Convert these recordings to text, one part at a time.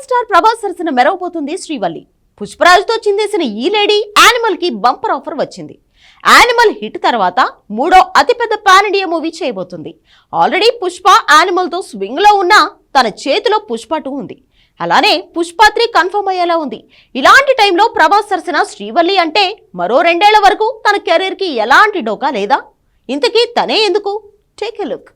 Megastar Prabhas సరసన మెరవబోతుంది శ్రీవల్లి. పుష్పరాజుతో చిందేసిన ఈ lady animal కి బంపర్ ఆఫర్ వచ్చింది. యానిమల్ హిట్ తర్వాత మూడో అతిపెద్ద పాన్ ఇండియా మూవీ చేయబోతుంది. ఆల్రెడీ పుష్ప యానిమల్ తో స్వింగ్ లో ఉన్న తన చేతిలో పుష్ప 2 ఉంది. అలానే పుష్ప 3 కన్ఫర్మ్ అయ్యేలా ఉంది. ఇలాంటి టైంలో ప్రభాస్ సరసన శ్రీవల్లి అంటే మరో 2 ఏళ్ల వరకు తన కెరీర్ కి ఎలాంటి డోకా లేదా? ఇంతకీ తనే ఎందుకు? Take a look.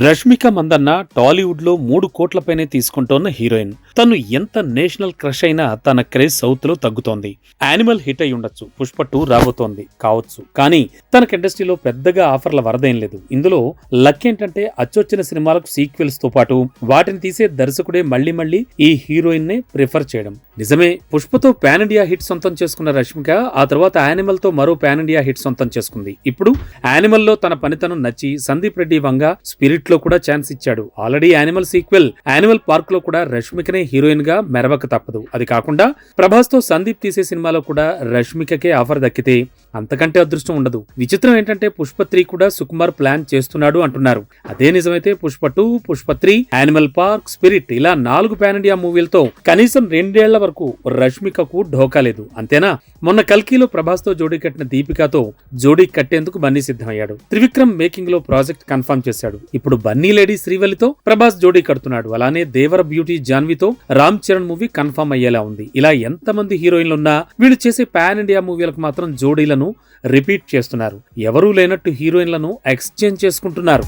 Rashmika Mandanna Tollywood లో 3 కోట్లపైనే తీసుకుంటోన్న హీరోయిన్. తను ఎంత నేషనల్ క్రష్ అయినా తన క్రేజ్ సౌత్ లో తగ్గుతోంది. యానిమల్ హిట్ అయి ఉండొచ్చు, పుష్ప 2 రాబోతోంది కావచ్చు, కానీ తనకు ఇండస్ట్రీలో పెద్దగా ఆఫర్ల వరదేం లేదు. ఇందులో లక్ ఏంటంటే అచ్చొచ్చిన సినిమాలకు సీక్వెల్స్ తో పాటు వాటిని తీసే దర్శకుడే మళ్లీ ఈ హీరోయిన్ నే ప్రిఫర్ చేయడం. నిజమే, పుష్పతో పాన్ ఇండియా హిట్ సొంతం చేసుకున్న రష్మిక ఆ తర్వాత యానిమల్ తో మరో పాన్ ఇండియా హిట్ సొంతం చేసుకుంది. ఇప్పుడు యానిమల్ లో తన పనితనం నచ్చి సందీప్ రెడ్డి వంగ స్పిరిట్ లో కూడా ఛాన్స్ ఇచ్చాడు. Already animal sequel animal park లో కూడా రష్మికనే హీరోయిన్ గా మెరవక తప్పదు. అది కాకుండా ప్రభాస్ తో సందీప్ తీసే సినిమాలో కూడా రష్మికకే ఆఫర్ దక్కితే అంతకంటే అదృష్టం ఉండదు. విచిత్రం ఏంటంటే పుష్ప 3 కూడా సుకుమార్ ప్లాన్ చేస్తున్నాడు అంటున్నారు. అదే నిజమైతే Pushpa 2, Pushpa 3, animal park, spirit ఇలా 4 పాన్ ఇండియా మూవీలతో కనీసం 2 ఏళ్ల వరకు రష్మికకు ఢోకా లేదు. అంతేనా, మొన్న కల్కిలో ప్రభాస్ తో జోడీ కట్టిన దీపికాతో జోడీ కట్టేందుకు బన్నీ సిద్ధమయ్యాడు. త్రివిక్రమ్ మేకింగ్ లో ప్రాజెక్ట్ కన్ఫర్మ్ చేశాడు. ఇప్పుడు బన్నీ లేడీ శ్రీవల్లితో ప్రభాస్ జోడీ కడుతున్నాడు. అలానే దేవర బ్యూటీ జాన్వితో రామ్ చరణ్ మూవీ కన్ఫర్మ్ అయ్యేలా ఉంది. ఇలా ఎంతమంది హీరోయిన్లున్నా వీళ్ళు చేసే పాన్ ఇండియా మూవీలకు మాత్రం జోడీలను రిపీట్ చేస్తున్నారు. ఎవరూ లేనట్టు హీరోయిన్లను ఎక్స్చేంజ్ చేసుకుంటున్నారు.